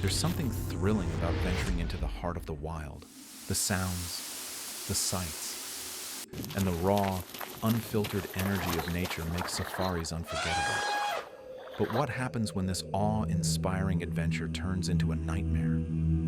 There's something thrilling about venturing into the heart of the wild. The sounds, the sights, and the raw, unfiltered energy of nature makes safaris unforgettable. But what happens when this awe-inspiring adventure turns into a nightmare?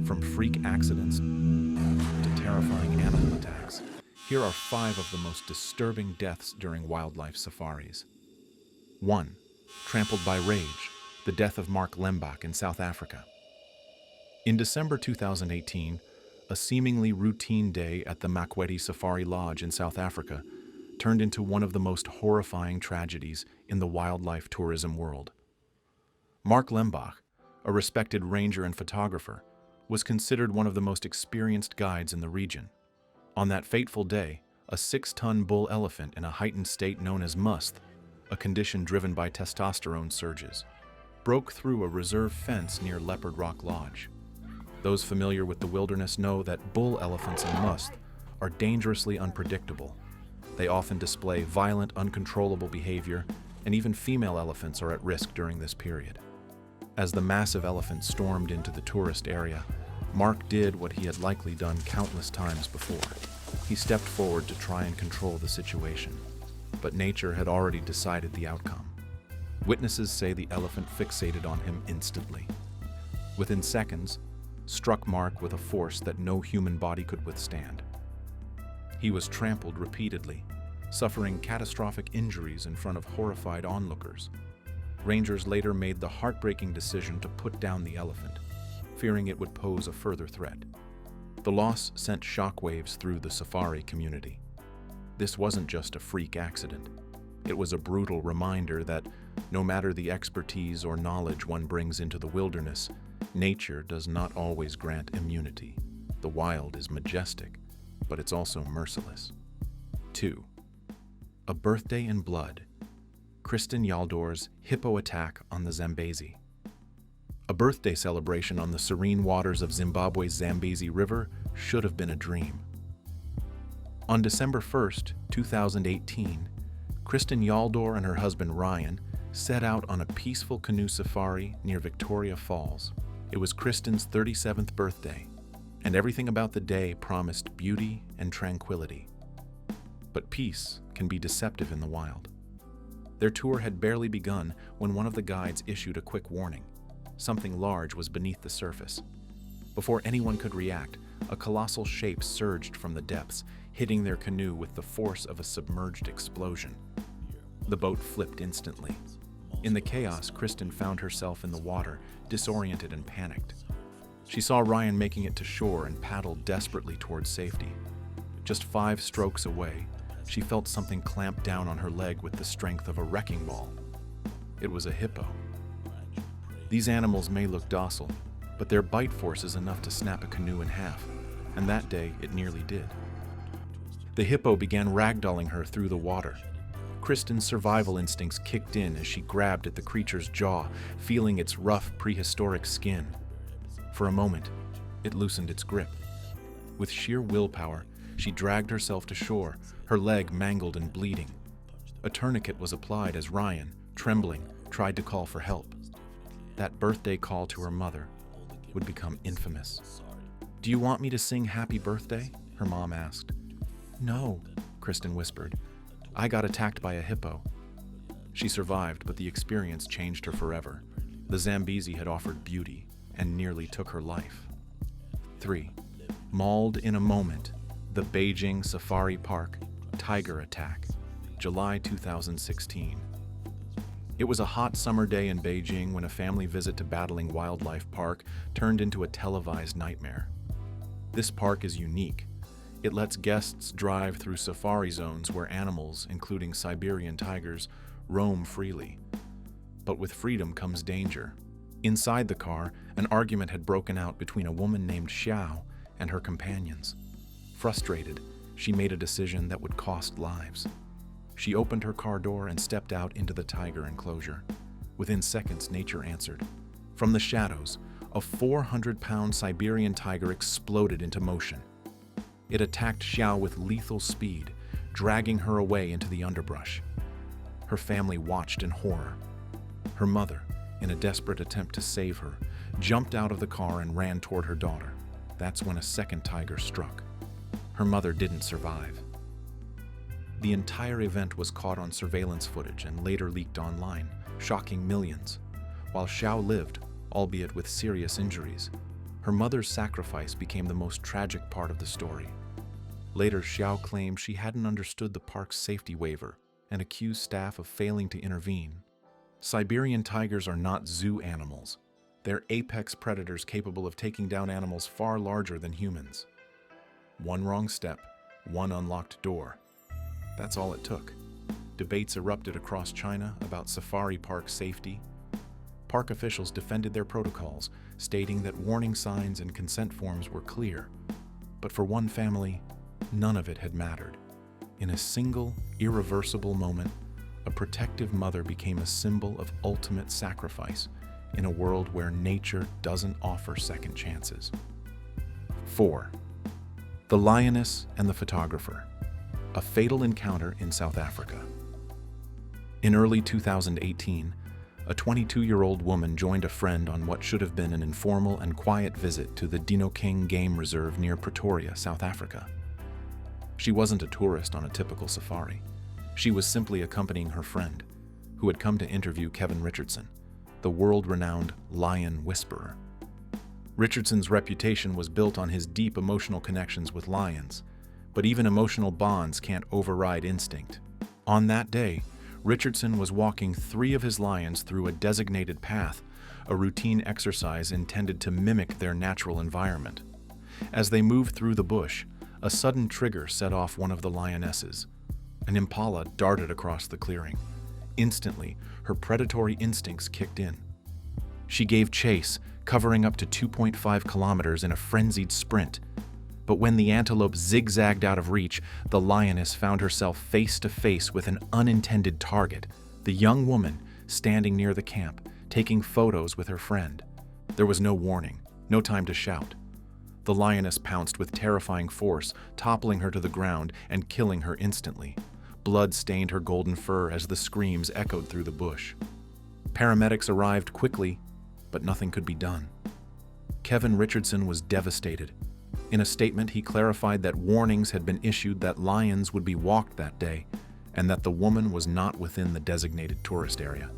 From freak accidents to terrifying animal attacks, here are 5 of the most disturbing deaths during wildlife safaris. 1. Trampled by rage, the death of Mark Lembach in South Africa. In December 2018, a seemingly routine day at the Makweti Safari Lodge in South Africa turned into one of the most horrifying tragedies in the wildlife tourism world. Mark Lembach, a respected ranger and photographer, was considered one of the most experienced guides in the region. On that fateful day, a 6-ton bull elephant in a heightened state known as musth, a condition driven by testosterone surges, broke through a reserve fence near Leopard Rock Lodge. Those familiar with the wilderness know that bull elephants and musth are dangerously unpredictable. They often display violent, uncontrollable behavior, and even female elephants are at risk during this period. As the massive elephant stormed into the tourist area, Mark did what he had likely done countless times before. He stepped forward to try and control the situation, but nature had already decided the outcome. Witnesses say the elephant fixated on him instantly. Within seconds, struck Mark with a force that no human body could withstand. He was trampled repeatedly, suffering catastrophic injuries in front of horrified onlookers. Rangers later made the heartbreaking decision to put down the elephant, fearing it would pose a further threat. The loss sent shockwaves through the safari community. This wasn't just a freak accident. It was a brutal reminder that no matter the expertise or knowledge one brings into the wilderness, nature does not always grant immunity. The wild is majestic, but it's also merciless. 2. A birthday in blood. Kristen Yaldor's hippo attack on the Zambezi. A birthday celebration on the serene waters of Zimbabwe's Zambezi River should have been a dream. On December 1st, 2018, Kristen Yaldor and her husband Ryan set out on a peaceful canoe safari near Victoria Falls. It was Kristen's 37th birthday, and everything about the day promised beauty and tranquility. But peace can be deceptive in the wild. Their tour had barely begun when one of the guides issued a quick warning. Something large was beneath the surface. Before anyone could react, a colossal shape surged from the depths, hitting their canoe with the force of a submerged explosion. The boat flipped instantly. In the chaos, Kristen found herself in the water, disoriented and panicked. She saw Ryan making it to shore and paddled desperately towards safety. Just 5 strokes away, she felt something clamp down on her leg with the strength of a wrecking ball. It was a hippo. These animals may look docile, but their bite force is enough to snap a canoe in half, and that day it nearly did. The hippo began ragdolling her through the water. Kristen's survival instincts kicked in as she grabbed at the creature's jaw, feeling its rough, prehistoric skin. For a moment, it loosened its grip. With sheer willpower, she dragged herself to shore, her leg mangled and bleeding. A tourniquet was applied as Ryan, trembling, tried to call for help. That birthday call to her mother would become infamous. "Do you want me to sing happy birthday?" her mom asked. "No," Kristen whispered. "I got attacked by a hippo." She survived, but the experience changed her forever. The Zambezi had offered beauty and nearly took her life. 3. Mauled in a moment. The Beijing Safari Park tiger attack, July 2016. It was a hot summer day in Beijing when a family visit to Battling Wildlife Park turned into a televised nightmare. This park is unique. It lets guests drive through safari zones where animals, including Siberian tigers, roam freely. But with freedom comes danger. Inside the car, an argument had broken out between a woman named Xiao and her companions. Frustrated, she made a decision that would cost lives. She opened her car door and stepped out into the tiger enclosure. Within seconds, nature answered. From the shadows, a 400-pound Siberian tiger exploded into motion. It attacked Xiao with lethal speed, dragging her away into the underbrush. Her family watched in horror. Her mother, in a desperate attempt to save her, jumped out of the car and ran toward her daughter. That's when a second tiger struck. Her mother didn't survive. The entire event was caught on surveillance footage and later leaked online, shocking millions. While Xiao lived, albeit with serious injuries, her mother's sacrifice became the most tragic part of the story. Later, Xiao claimed she hadn't understood the park's safety waiver and accused staff of failing to intervene. Siberian tigers are not zoo animals. They're apex predators capable of taking down animals far larger than humans. One wrong step, one unlocked door. That's all it took. Debates erupted across China about safari park safety. Park officials defended their protocols, stating that warning signs and consent forms were clear. But for one family, none of it had mattered. In a single, irreversible moment, a protective mother became a symbol of ultimate sacrifice in a world where nature doesn't offer second chances. 4. The Lioness and the Photographer. A fatal encounter in South Africa. In early 2018, a 22-year-old woman joined a friend on what should have been an informal and quiet visit to the Dinokeng Game Reserve near Pretoria, South Africa. She wasn't a tourist on a typical safari. She was simply accompanying her friend, who had come to interview Kevin Richardson, the world-renowned lion whisperer. Richardson's reputation was built on his deep emotional connections with lions, but even emotional bonds can't override instinct. On that day, Richardson was walking 3 of his lions through a designated path, a routine exercise intended to mimic their natural environment. As they moved through the bush, a sudden trigger set off one of the lionesses. An impala darted across the clearing. Instantly, her predatory instincts kicked in. She gave chase, covering up to 2.5 kilometers in a frenzied sprint. But when the antelope zigzagged out of reach, the lioness found herself face to face with an unintended target, the young woman standing near the camp, taking photos with her friend. There was no warning, no time to shout. The lioness pounced with terrifying force, toppling her to the ground and killing her instantly. Blood stained her golden fur as the screams echoed through the bush. Paramedics arrived quickly, but nothing could be done. Kevin Richardson was devastated. In a statement, he clarified that warnings had been issued that lions would be walked that day, and that the woman was not within the designated tourist area.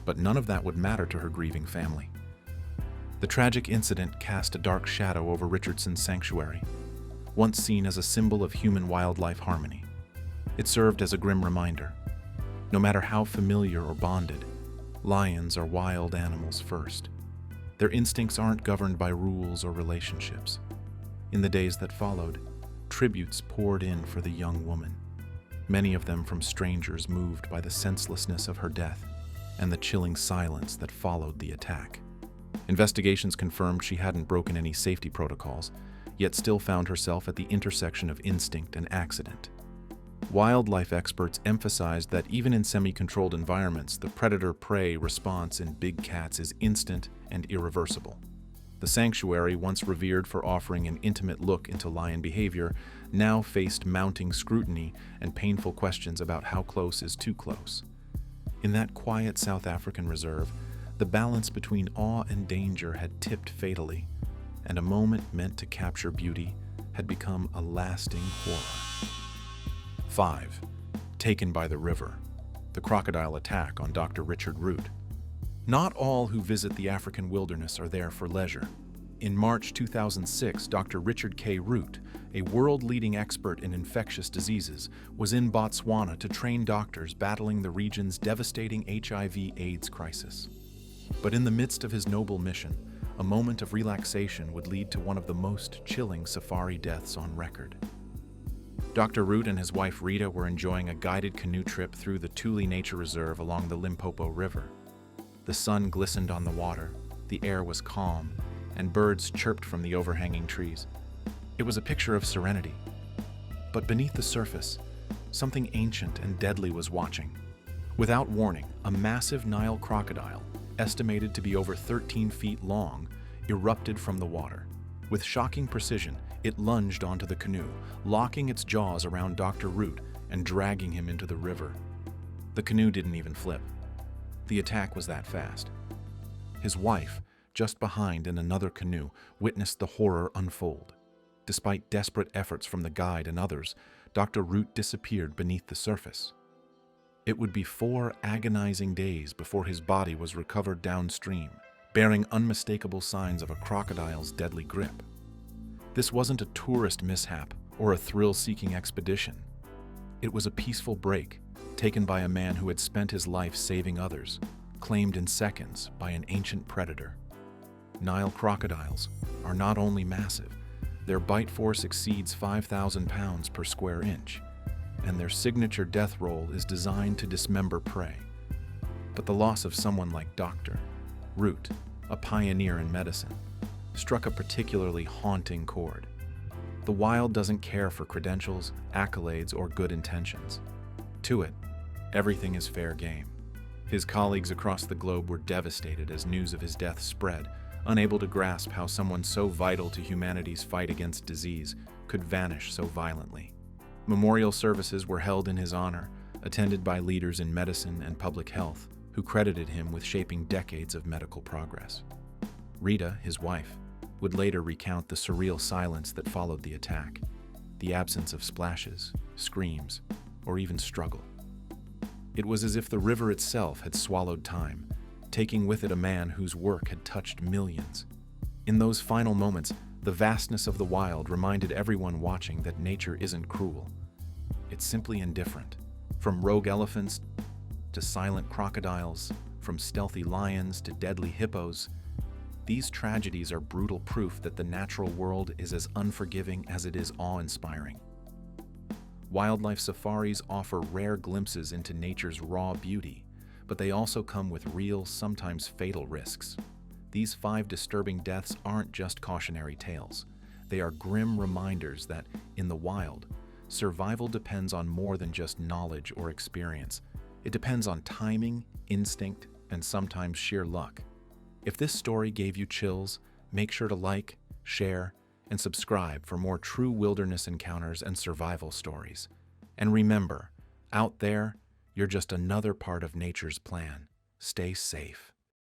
But none of that would matter to her grieving family. The tragic incident cast a dark shadow over Richardson's sanctuary, once seen as a symbol of human-wildlife harmony. It served as a grim reminder. No matter how familiar or bonded, lions are wild animals first. Their instincts aren't governed by rules or relationships. In the days that followed, tributes poured in for the young woman, many of them from strangers moved by the senselessness of her death and the chilling silence that followed the attack. Investigations confirmed she hadn't broken any safety protocols, yet still found herself at the intersection of instinct and accident. Wildlife experts emphasized that even in semi-controlled environments, the predator-prey response in big cats is instant and irreversible. The sanctuary, once revered for offering an intimate look into lion behavior, now faced mounting scrutiny and painful questions about how close is too close. In that quiet South African reserve, the balance between awe and danger had tipped fatally, and a moment meant to capture beauty had become a lasting horror. 5. Taken by the river. The crocodile attack on Dr. Richard Root. Not all who visit the African wilderness are there for leisure. In March 2006, Dr. Richard K. Root, a world-leading expert in infectious diseases, was in Botswana to train doctors battling the region's devastating HIV/AIDS crisis. But in the midst of his noble mission, a moment of relaxation would lead to one of the most chilling safari deaths on record. Dr. Root and his wife Rita were enjoying a guided canoe trip through the Tule Nature Reserve along the Limpopo River. The sun glistened on the water, the air was calm, and birds chirped from the overhanging trees. It was a picture of serenity. But beneath the surface, something ancient and deadly was watching. Without warning, a massive Nile crocodile, estimated to be over 13 feet long, erupted from the water. With shocking precision, it lunged onto the canoe, locking its jaws around Dr. Root and dragging him into the river. The canoe didn't even flip. The attack was that fast. His wife, just behind in another canoe, witnessed the horror unfold. Despite desperate efforts from the guide and others, Dr. Root disappeared beneath the surface. It would be 4 agonizing days before his body was recovered downstream, bearing unmistakable signs of a crocodile's deadly grip. This wasn't a tourist mishap or a thrill-seeking expedition. It was a peaceful break, taken by a man who had spent his life saving others, claimed in seconds by an ancient predator. Nile crocodiles are not only massive, their bite force exceeds 5,000 pounds per square inch, and their signature death roll is designed to dismember prey. But the loss of someone like Dr. Root, a pioneer in medicine, struck a particularly haunting chord. The wild doesn't care for credentials, accolades, or good intentions. To it, everything is fair game. His colleagues across the globe were devastated as news of his death spread, unable to grasp how someone so vital to humanity's fight against disease could vanish so violently. Memorial services were held in his honor, attended by leaders in medicine and public health who credited him with shaping decades of medical progress. Rita, his wife, would later recount the surreal silence that followed the attack, the absence of splashes, screams, or even struggle. It was as if the river itself had swallowed time, taking with it a man whose work had touched millions. In those final moments, the vastness of the wild reminded everyone watching that nature isn't cruel. It's simply indifferent. From rogue elephants to silent crocodiles, from stealthy lions to deadly hippos, these tragedies are brutal proof that the natural world is as unforgiving as it is awe-inspiring. Wildlife safaris offer rare glimpses into nature's raw beauty, but they also come with real, sometimes fatal risks. These 5 disturbing deaths aren't just cautionary tales. They are grim reminders that, in the wild, survival depends on more than just knowledge or experience. It depends on timing, instinct, and sometimes sheer luck. If this story gave you chills, make sure to like, share, and subscribe for more true wilderness encounters and survival stories. And remember, out there, you're just another part of nature's plan. Stay safe.